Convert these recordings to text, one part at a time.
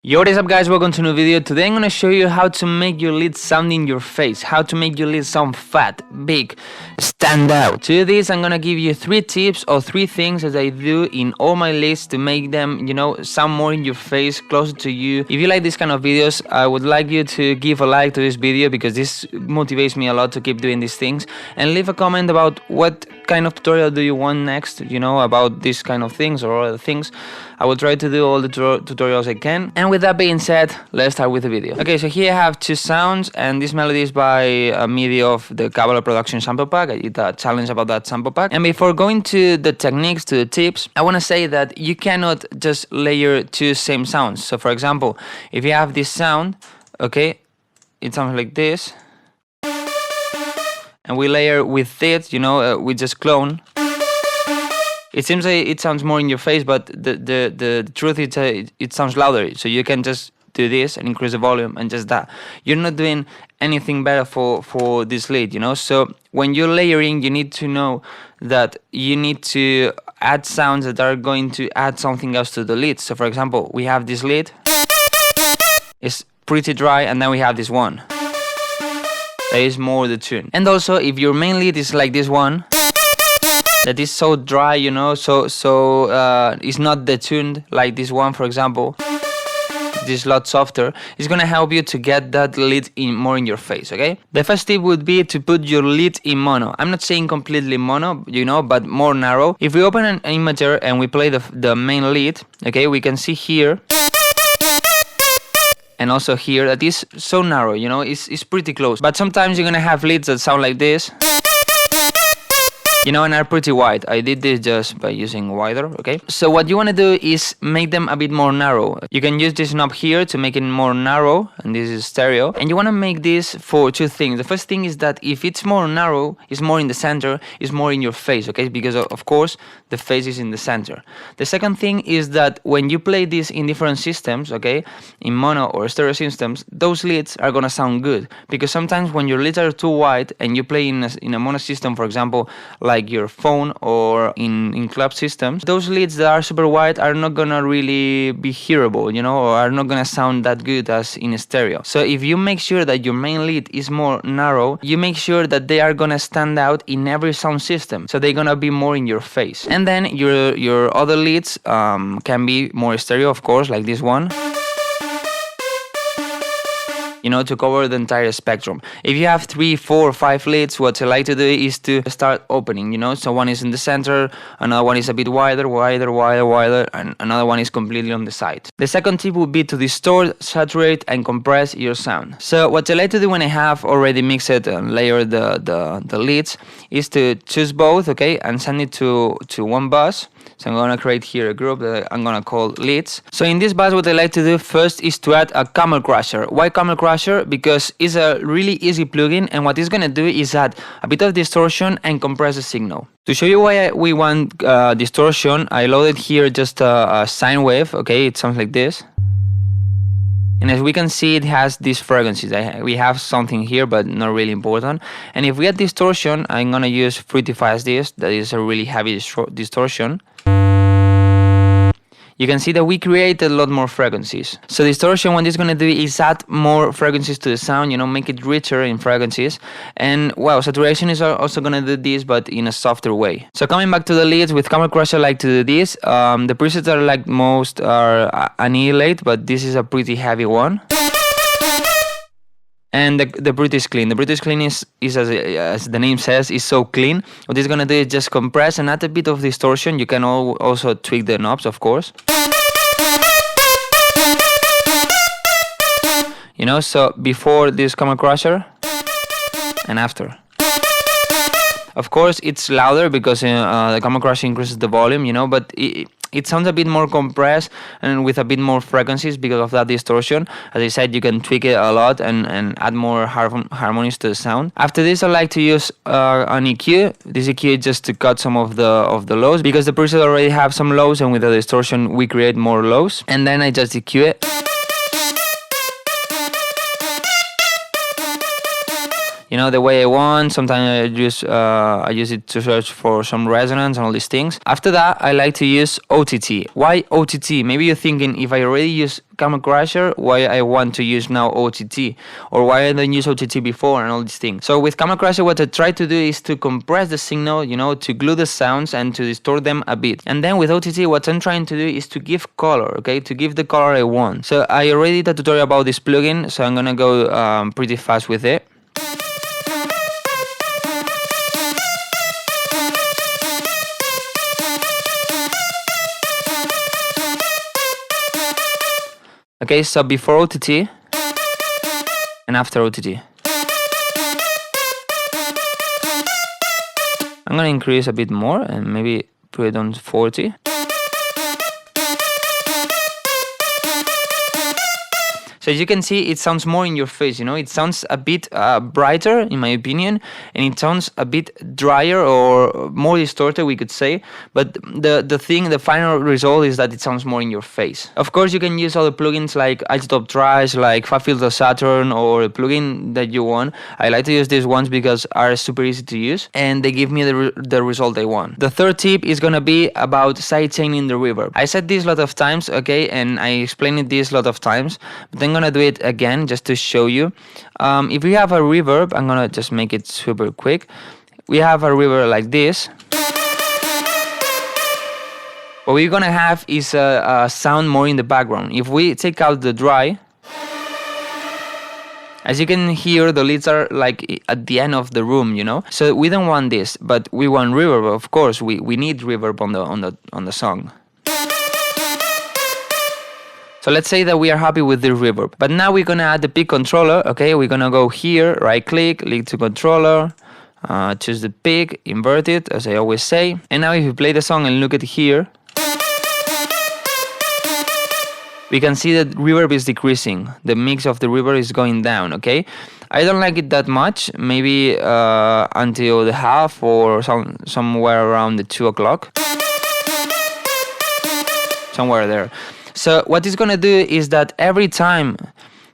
Yo, what is up guys, welcome to a new video. Today I'm gonna show you how to make your lead sound in your face, how to make your lead sound fat, big, stand out. To do this, I'm gonna give you 3 tips or 3 things that I do in all my leads to make them, sound more in your face, closer to you. If you like this kind of videos, I would like you to give a like to this video because this motivates me a lot to keep doing these things, and leave a comment about what kind of tutorial do you want next, about this kind of things or other things. I will try to do all the tutorials I can. And with that being said, let's start with the video. Okay, so here I have 2 sounds, and this melody is by MIDI of the Cavallo Production sample pack. I did a challenge about that sample pack. And before going to the techniques, to the tips, I want to say that you cannot just layer 2 same sounds. So for example, if you have this sound, okay, it sounds like this, and we layer with it, we just clone. It seems like it sounds more in your face, but the truth is it sounds louder. So you can just do this and increase the volume and just that. You're not doing anything better for this lead, So when you're layering, you need to know that you need to add sounds that are going to add something else to the lead. So for example, we have this lead. It's pretty dry, and then we have this one. That is more the tune. And also, if your main lead is like this one, that is so dry, so it's not detuned like this one, for example. This lot softer. It's gonna help you to get that lead more in your face, okay? The first tip would be to put your lead in mono. I'm not saying completely mono, but more narrow. If we open an imager and we play the main lead, okay, we can see here and also here that is so narrow, it's pretty close. But sometimes you're gonna have leads that sound like this, and are pretty wide. I did this just by using wider, okay? So what you want to do is make them a bit more narrow. You can use this knob here to make it more narrow, and this is stereo. And you want to make this for 2 things. The first thing is that if it's more narrow, it's more in the center, it's more in your face, okay? Because of course, the face is in the center. The second thing is that when you play this in different systems, okay, in mono or stereo systems, those leads are gonna sound good. Because sometimes when your leads are too wide and you play in a mono system, for example, like your phone or in club systems, those leads that are super wide are not gonna really be hearable, or are not gonna sound that good as in stereo. So if you make sure that your main lead is more narrow, you make sure that they are gonna stand out in every sound system, so they're gonna be more in your face. And then your other leads can be more stereo, of course, like this one, to cover the entire spectrum. If you have 3, 4, 5 leads, what I like to do is to start opening, so one is in the center, another one is a bit wider, and another one is completely on the side. The second tip would be to distort, saturate, and compress your sound. So what I like to do when I have already mixed and layered the leads is to choose both, okay, and send it to one bus. So I'm gonna create here a group that I'm gonna call leads. So in this bus, what I like to do first is to add a camel crusher. Why camel crusher? Because it's a really easy plugin, and what it's gonna do is add a bit of distortion and compress the signal. To show you why we want distortion, I loaded here just a sine wave, okay, it sounds like this. And as we can see, it has these frequencies. We have something here, but not really important. And if we add distortion, I'm gonna use Fruity Fast Disc. That is a really heavy distortion. You can see that we create a lot more frequencies. So distortion, what it's gonna do is add more frequencies to the sound, make it richer in frequencies. And well, saturation is also gonna do this, but in a softer way. So coming back to the leads, with Camel Crusher I like to do this. The presets that I like most are Annihilate, but this is a pretty heavy one. And the British Clean. The British Clean is as the name says, is so clean. What it's gonna do is just compress and add a bit of distortion. You can also tweak the knobs, of course. So before this Camel Crusher and after. Of course, it's louder because the Camel Crusher increases the volume, but it sounds a bit more compressed and with a bit more frequencies because of that distortion. As I said, you can tweak it a lot and add more harmonies to the sound. After this, I like to use an EQ. This EQ is just to cut some of the lows, because the preset already have some lows, and with the distortion we create more lows. And then I just EQ it. you know, the way I want. Sometimes I use it to search for some resonance and all these things. After that, I like to use OTT. Why OTT? Maybe you're thinking, if I already use Camera Crusher, why I want to use now OTT, or why I don't use OTT before, and all these things. So with Camera Crusher, what I try to do is to compress the signal, you know, to glue the sounds and to distort them a bit. And then with OTT, what I'm trying to do is to give color, okay, to give the color I want. So I already did a tutorial about this plugin, so I'm gonna go pretty fast with it. Okay, so before OTT and after OTT. I'm gonna increase a bit more and maybe put it on 40. So as you can see, it sounds more in your face, you know, it sounds a bit brighter in my opinion, and it sounds a bit drier or more distorted, we could say, but the final result is that it sounds more in your face. Of course, you can use other plugins like Isotope Trash, like FabFilter Saturn, or a plugin that you want. I like to use these ones because are super easy to use and they give me the result I want. The third tip is gonna be about sidechaining the reverb. I said this a lot of times, okay, and I explained this a lot of times, but then I'm gonna do it again just to show you. If we have a reverb, I'm gonna just make it super quick. We have a reverb like this. What we're gonna have is a sound more in the background. If we take out the dry, as you can hear, the leads are like at the end of the room, you know. So we don't want this, but we want reverb. Of course, we need reverb on the song. So let's say that we are happy with the reverb, but now we're gonna add the peak controller. Okay, we're gonna go here, right click, link to controller, choose the peak, invert it, as I always say. And now if you play the song and look at here, we can see that reverb is decreasing. The mix of the reverb is going down, okay? I don't like it that much, maybe until the half or somewhere around the 2 o'clock. Somewhere there. So what it's gonna do is that every time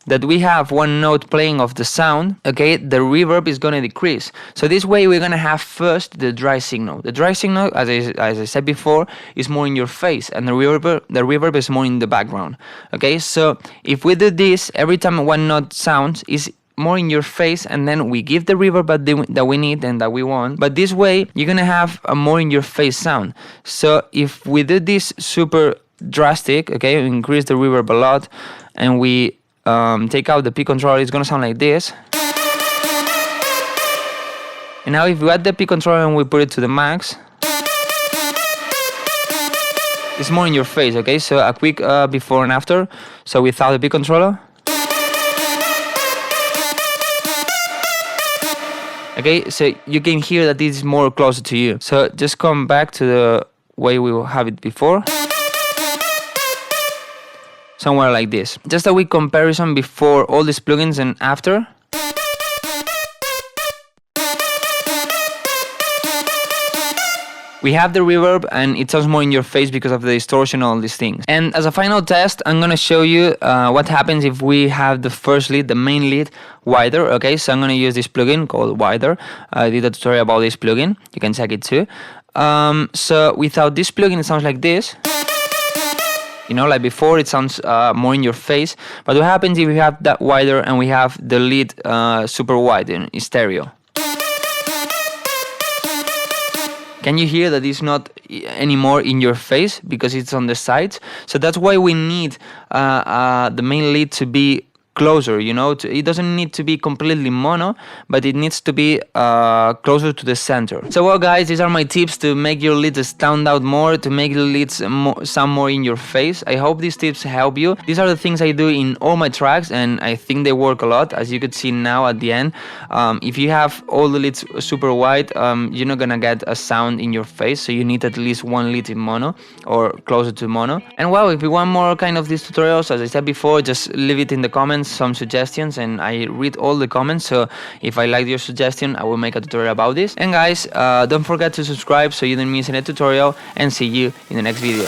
that we have one note playing of the sound, okay, the reverb is gonna decrease. So this way we're gonna have first the dry signal. The dry signal, as I said before, is more in your face, and the reverb is more in the background. Okay, so if we do this, every time one note sounds is more in your face, and then we give the reverb that we need and that we want. But this way you're gonna have a more in your face sound. So if we do this super drastic, okay, we increase the reverb a lot, and we take out the peak controller, it's gonna sound like this. And now if we add the peak controller and we put it to the max, it's more in your face, okay? So a quick before and after. So without the peak controller. Okay, so you can hear that this is more closer to you. So just come back to the way we will have it before. Somewhere like this. Just a quick comparison before all these plugins and after. We have the reverb and it sounds more in your face because of the distortion and all these things. And as a final test, I'm gonna show you what happens if we have the first lead, the main lead, wider. Okay, so I'm gonna use this plugin called Wider. I did a tutorial about this plugin. You can check it too. So without this plugin, it sounds like this. You know, like before, it sounds more in your face. But what happens if we have that wider and we have the lead super wide in stereo? Can you hear that it's not anymore in your face because it's on the sides? So that's why we need the main lead to be closer, you know. It doesn't need to be completely mono, but it needs to be closer to the center. So well guys, these are my tips to make your leads stand out more, to make the leads sound more in your face. I hope these tips help you. These are the things I do in all my tracks, and I think they work a lot, as you could see now at the end. If you have all the leads super wide, you're not gonna get a sound in your face, so you need at least one lead in mono or closer to mono. And well, if you want more kind of these tutorials, as I said before, just leave it in the comments, some suggestions, and I read all the comments. So if I like your suggestion, I will make a tutorial about this. And guys, don't forget to subscribe so you don't miss any tutorial, and see you in the next video.